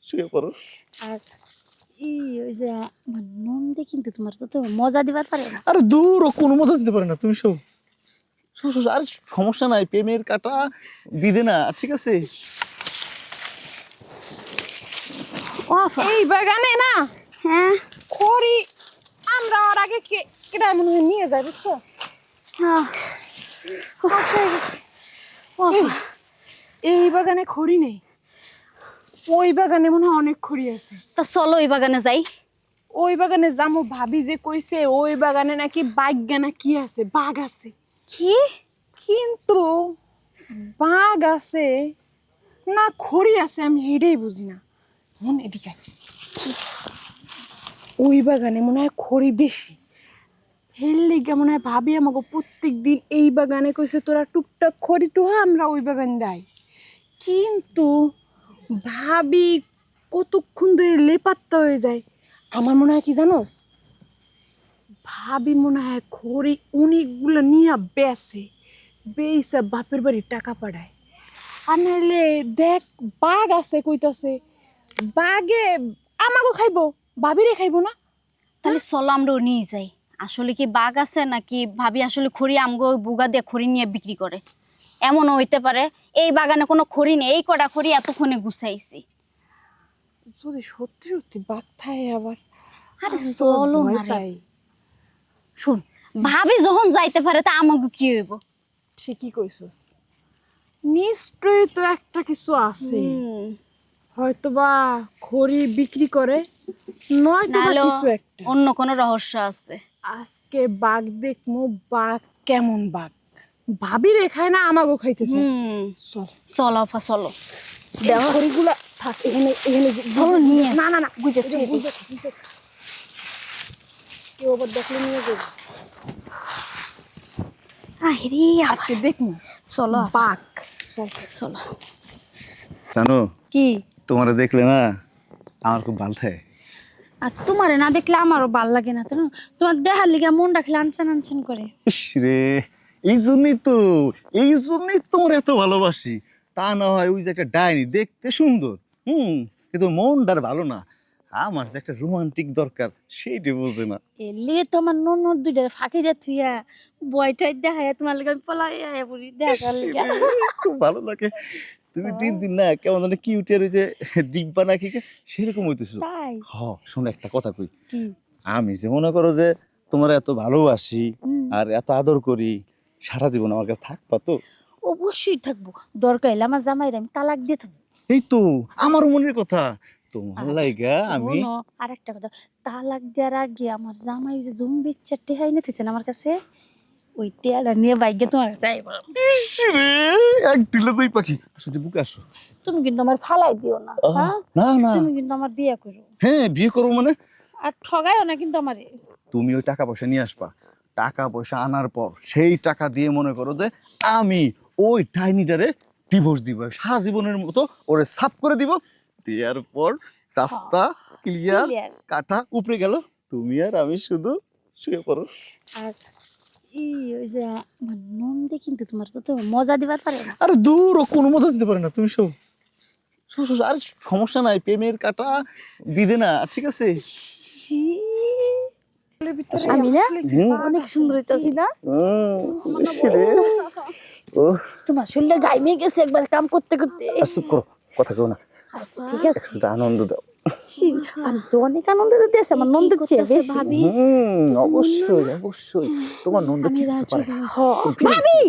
শুয়ে পড়ো। আর ওই যে আমার নন্দে কিন্তু তোমার তো মজা দিবার পারে না। আরে দূর, ও কোনো মজা দিতে পারে না, তুমি শো শো শো শো। আরে সমস্যা নাই, প্রেমের কাটা বিধে না, ঠিক আছে? এই বাগানে না হ্যাঁ খড়ি আমরা আর আগে কেটা মনে হয় নিয়ে যায়, বুঝছো? এই বাগানে খড়ি নেই, ওই বাগানে মনে হয় অনেক খড়ি আছে। তা চলো ওই বাগানে যাই। ওই বাগানে যাবো, ভাবি যে কইছে ওই বাগানে নাকি বাঘ না কি আছে, বাঘ আছে। কি? কিন্তু বাঘ আছে না খড়ি আছে আমি এটাই বুঝি না। মন এদিকে আয়। ওই বাগানে মনে হয় খড়ি বেশি, হেললে মনে হয় ভাবি আমাকে প্রত্যেক দিন এই বাগানে কইছে তোরা টুকটাক খড়ি টুহা আমরা ওই বাগান যাই। কিন্তু ভাবি কতক্ষণ ধরে লেপাত্তা হয়ে যায়। আমার মনে হয় কি জানোস, ভাবি মনে হয় খড়ি অনেকগুলো নিয়ে বেছে বেইসা বাপের বাড়ি টাকা পাঠায়। আর নাহলে দেখ বাঘ আছে কইতাছে, বাঘে আমাকে খাইবো, ভাবিরে খাইবো না। তাহলে চলো আমরাও নিয়ে যাই। আসলে কি বাঘ আছে নাকি ভাবি আসলে খড়ি আমগো বুগা দিয়ে খড়ি নিয়ে বিক্রি করে, এমনও হইতে পারে। এই বাগানে কোনো খড়ি নেই, এই কটা খড়ি এতক্ষণে গুছাইছি। যদি সত্যি সত্যি বাঘ থাকে আবার, আরে আমি তো চলো ভয় না রে। পাই। শুন, ভাবি যখন যাইতে পারে তা আমাকে কি হইব? ঠিকই কইছস, নিশ্চয়ই তো একটা কিছু আছে। হয়তোবা খড়ি বিক্রি করে, নয়তো বা নাহলে কিছু একটা। অন্য কোনো রহস্য আছে। আজকে বাঘ দেখমু, বাঘ কেমন বাঘ, ভাবি রেখায় না আমাগো খাইতেছে। চল চলো আফা চলো। খড়িগুলা থাক এখানে, এখানে চলো নিয়ে। না না না বুঝে কেউ আবার দেখলে নিয়ে যাবে। আরে আজকে দেখমু চলো বাঘ। চলো। জানো, কি? তোমারে দেখলে না আমার খুব ভালো থাকে। আর তোমারে না দেখলে আমারও ভাল লাগে না। তোমার দেখার লিগা মন রাখলে আনচান আনচান করে। ইস রে, এই জন্যই তোমার এত ভালোবাসি। তা না হয় ওই যে একটা ডাইনি দেখতে সুন্দর, কিন্তু মনটার ভালো না। আমার যে একটা রোমান্টিক দরকার সেইটা বোঝে না। এলিয়ে তো আমার ননদ দুইটা ফাঁকি দিয়ে থুইয়া বয়টাই দেখায় তোমার লিগা আমি পলাই পড়ি দেখার লিগা। খুব ভালো লাগে। তুমি দিন দিন না কেমন জানি কিউটের ওই যে ডিব্বা নাকি সেরকম হইতেছো। তাই? শোনো একটা কথা কই। কি? আমি যে মনে করো যে তোমার এত ভালোবাসি হুম। আর এত আদর করি, সারা জীবন আমার কাছে থাকবা তো? অবশ্যই থাকবো, দরকার হলে আমার জামাইরা আমি তালাক দিয়ে থাকবো। এই তো আমার মনের কথা, তোমার লাইগা আমি। আর একটা কথা, তালাক দেওয়ার আগে আমার জামাই যে জমি বেচা টেহাই নিতেছেন আমার কাছে, ওই টেয়াটা নিয়ে বাইকে তোমার যাই বলো। ইস রে, এক দিলে দুই পাখি। আসলে বুকে আসো। তুমি কিন্তু আমার ফালাই দিও না, হ্যাঁ? না না, তুমি কিন্তু আমার বিয়ে করো। হ্যাঁ বিয়ে করবো মানে? আর ঠগাইও না কিন্তু আমারে। তুমি ওই টাকা পয়সা নিয়ে আসবা, টাকা পয়সা আনার পর সেই টাকা দিয়ে মনে করো যে আমি ওই ডাইনিটারে ডিভোর্স দিব, সারা জীবনের মতো ওরে সাফ করে দিব। দেওয়ার পর রাস্তা ক্লিয়ার, Clear। কাটা উপরে গেল, তুমি আর আমি শুধু শুয়ে পড়ো। আর ওই যে আমার নন্দে কিন্তু তোমার তো মজা দিবার পারে না। আরে দূর, ও কোনো মজা দিতে পারে না, তুমি শো শো শো শো। আরে সমস্যা নাই, প্রেমের কাটা বিধে না, ঠিক আছে? আমি না অনেক সুন্দর হইতাছি না? ইস রে, ওহ, তোমার শরীরটা গাইমে গেছে একবার কাম করতে করতে। চুপ করো, কথা কেউ না, আচ্ছা ঠিক আছে। একটু আনন্দ দাও। আমি তো অনেক আনন্দ দিতেছি, আমার নন্দের চেয়ে বেশি। ভাবি অবশ্যই অবশ্যই, তোমার নন্দ কি পারে। ভাবি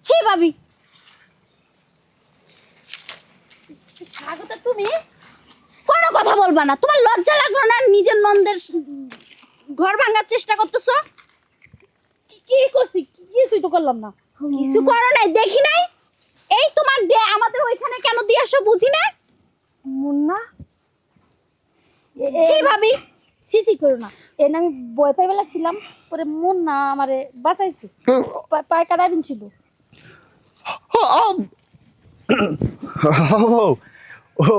ছি ভাবি, স্বাগত। তুমি কোনো কথা বলবা না? তোমার লজ্জা লাগলো না? নিজের নন্দের ঘর ভাঙার চেষ্টা করতেছো। কি করছি? কিছুই তো করলাম না। কিছু করো নাই, দেখি নাই। এই তোমার আমাদের ওইখানে কেন দিয়ে আসো বুঝি না। মুন্না ছি ভাবি, সিসি করো না। এর আমি ভয় পাইবে লাগছিলাম, পরে মন না আমারে বাঁচাইছে, পায়ে কাটা ছিল।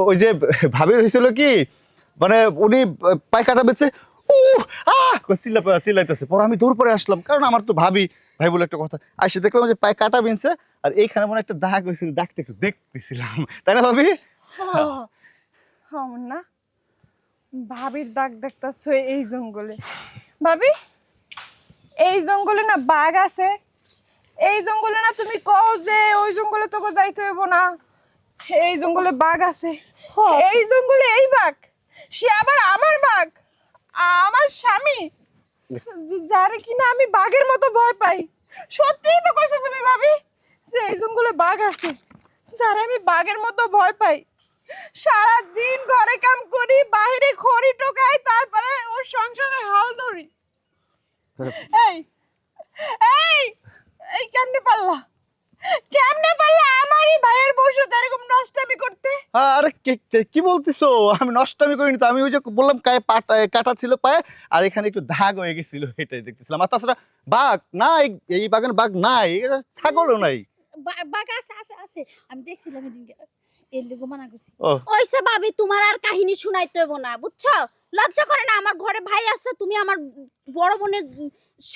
ওই যে ভাবি হয়েছিল কি, মানে উনি পায়খানা বেচে চিল্লাইতেছে, পরে আমি দৌড় পরে আসলাম, কারণ আমার তো ভাবি ভাই বলে একটা কথা। আসে দেখলাম যে পায়ে কাটা বেঁচে, আর এইখানে মনে হয় একটা দাগ হয়েছিল, দাগটা একটু দেখতেছিলাম, তাই না ভাবি? হ্যাঁ না, ভাবির দাগ দেখতেছ এই জঙ্গলে? ভাবি, এই জঙ্গলে না বাঘ আছে? এই জঙ্গলে না তুমি কও যে ওই জঙ্গলে তোকে যাইতে হইব না, এই জঙ্গলে বাঘ আছে। এই জঙ্গলে এই বাঘ, সে আবার আমার বাঘ, আমার স্বামী, যারে কিনা আমি বাঘের মতো ভয় পাই। সত্যিই তো কইছো তুমি ভাবি যে এই জঙ্গলে বাঘ আছে, যারে আমি বাঘের মতো ভয় পাই। সারা দিন ঘরে কাম করি, বাইরে খড়ি টোকাই, তারপরে ওর সংসারের হাল ধরি। এই এই এই কেমনে পারলা, কেমনে পারলা আমারই ভাইয়ের বউর সাথে এরকম নষ্টামি করতে? আরে কি বলতেছো? আমি নষ্টামি করিনি তো, আমি ওই যে বললাম গায়ে কাটা ছিল পায়ে, আর এখানে একটু দাগ হয়ে গেছিল, এটাই দেখতেছিলাম। আর তাছাড়া বাঘ না, এই বাগানে বাঘ নাই, ছাগলও নাই। বাঘ আছে আছে আছে, আমি দেখছিলাম এদিনকে, এর লোক মানা করছি। ও ওইসে ভাবি তোমার আর কাহিনী শুনাইতে হইব না, বুঝছো? লজ্জা করে না? আমার ঘরে ভাই আছে, তুমি আমার বড় বোনের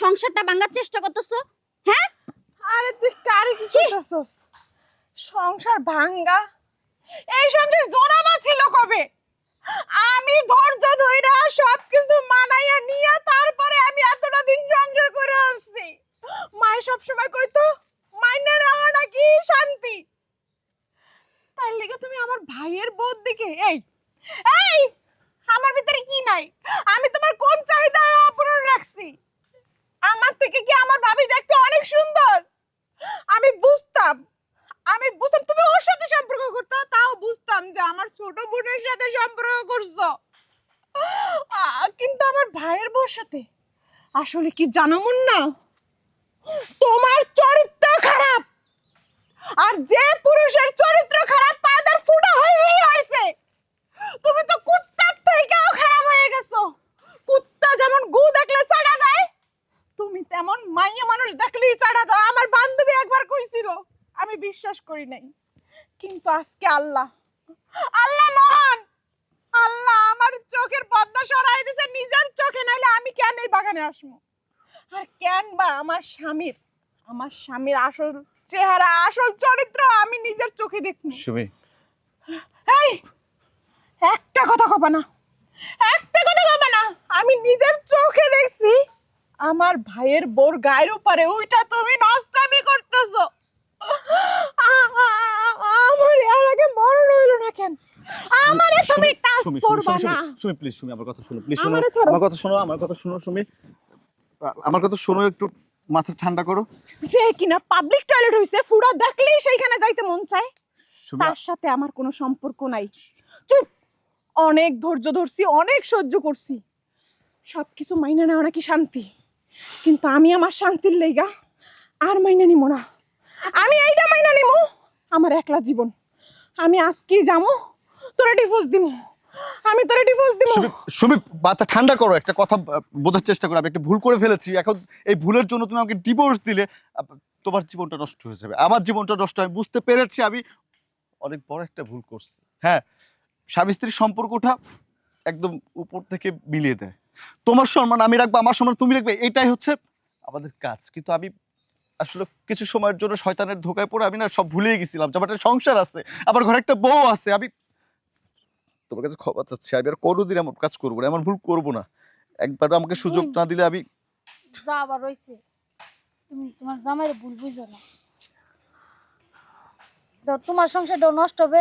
সংসারটা ভাঙার চেষ্টা করতেছো, হ্যাঁ? আরে তুই কারে কি কইতাছস? সংসার ভাঙ্গা? এই সংসার জোড়াবা ছিল কবে? আমি ধৈর্য ধইরা সবকিছু মানাইয়া নিয়া তারপরে আমি এতটা দিন সংসার করে আসছি। মাই সব সময় কইতো মাইনা নেওয়া নাকি শান্তি। তাই লেগে তুমি আমার ভাইয়ের বউর দিকে এই এই আমার ভিতরে কি নাই? আমি তোমার কোন চাহিদা অপূরণ রাখছি? আমার থেকে কি আমার ভাবি দেখতে অনেক সুন্দর? আমি বুঝতাম তুমি ওর সাথে সম্পর্ক করতে, তাও বুঝতাম যে আমার ছোট বোনের সাথে সম্পর্ক করছো। কিন্তু আমার ভাইয়ের বউর সাথে আসলে কি জানো মুন্না, তোমার চরিত্র খারাপ। আর যে পুরুষের চরিত্র খারাপ তাদের ফুটা হয়েই হয়েছে। তুমি তো কুত্তার থেকেও খারাপ হয়ে গেছো। কুত্তা যেমন গু দেখলে ছাড়া যায়, তুমি তেমন মাইয়া মানুষ দেখলেই ছাড়া দাও। আমার বান্ধবী একবার কইছিল, আমি বিশ্বাস করি নাই, কিন্তু আজকে আল্লাহ মহান, আল্লাহ আমার চোখের পর্দা সরাই দিয়েছে নিজের চোখে, নাইলে আমি কেন এই বাগানে আসবো? আর কেন বা আমার স্বামীর আসল চেহারা, আসল চরিত্র আমি নিজের চোখে দেখবো। সুমি, এই একটা কথা কবা না, একটা কথা কবা না। আমি নিজের চোখে দেখছি আমার ভাইয়ের বোর গায়ের উপরে ওইটা তুমি নষ্টামি করতেছো। আমার এর আগে মরণ হইল না কেন? আমারে তুমি টাচ করবা না। সুমি প্লিজ, সুমি আমার কথা শোনো, প্লিজ শোনো আমার কথা শোনো, আমার কথা শোনো সুমি, আমার কথা শোনো, একটু মাথা ঠান্ডা করো। যে কিনা পাবলিক টয়লেট হইছে, ফুড়া দেখলেই সেইখানে যাইতে মন চায়, সুমি, তার সাথে আমার কোনো সম্পর্ক নাই। চুপ। অনেক ধৈর্য ধরছি, অনেক সহ্য করছি, সবকিছু মাইনা নেওয়া নাকি শান্তি, কিন্তু আমি আমার শান্তির লেগা আর মাইনা নিব না। আমি এইটা মাইনা নিব, আমার একলা জীবন। আমি আজকেই যাবো, তোরা ডিভোর্স দিব, আমি তোরা ডিভোর্স দিব। সুমি মাথা ঠান্ডা করো, একটা কথা বোঝার চেষ্টা করো। আমি একটা ভুল করে ফেলেছি, এখন এই ভুলের জন্য তুমি আমাকে ডিভোর্স দিলে তোমার জীবনটা নষ্ট হয়ে যাবে, আমার জীবনটা নষ্ট। আমি বুঝতে পেরেছি আমি অনেক বড় একটা ভুল করছি। হ্যাঁ, স্বামী স্ত্রীর সম্পর্কটা একদম উপর থেকে মিলিয়ে দেয়। তোমার সম্মান আমি রাখবো, আমার সম্মান তুমি রাখবে, এটাই হচ্ছে আমাদের কাজ। কিন্তু আমি আসলে কিছু সময়ের জন্য শয়তানের ধোকায় পড়ে আমি না সব ভুলেই গেছিলাম যে আমার একটা সংসার আছে, আমার ঘরে একটা বউ আছে। আমি তোমার কাছে ক্ষমা চাচ্ছি, আমি আর কোনোদিন এমন কাজ করবো না, এমন ভুল করবো না। একবার আমাকে সুযোগ না দিলে আমি যা আবার রইছে, তুমি তোমার জামাইরে ভুল বুঝো না। তোমার সংসারটাও নষ্ট হবে,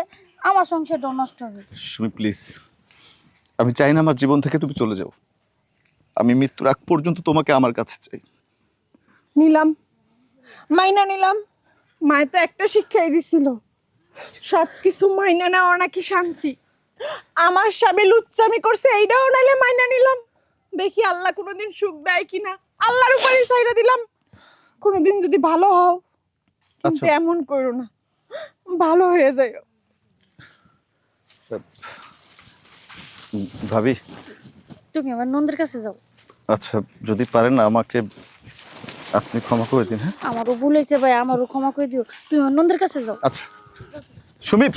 আমার সংসারটাও নষ্ট হবে। সুমি প্লিজ, আমি চাই না আমার জীবন থেকে তুমি চলে যাও। আমি মৃত্যুর আগ পর্যন্ত তোমাকে আমার কাছে চাই। নিলাম, মাইনা নিলাম। মায় তো একটা শিক্ষাই দিছিল, সবকিছু মাইনা নেওয়া নাকি শান্তি। আমার স্বামী লুচ্চামি করছে, এইটাও নাইলে মাইনা নিলাম। দেখি আল্লাহ কোনোদিন সুখ দেয় কিনা, আল্লাহর উপরে ছাইড়া দিলাম। কোনোদিন যদি ভালো হও, কিন্তু আচ্ছা। এমন করো না, ভালো হয়ে যায়। ভাবি, তুমি আমার নন্দের কাছে যাও। আচ্ছা যদি পারেন না আমাকে আপনি ক্ষমা করে দিন। হ্যাঁ, আমারও ভুল হয়েছে ভাই, আমারও ক্ষমা করে দিও, তুমি আমার নন্দের কাছে যাও। আচ্ছা সুমি।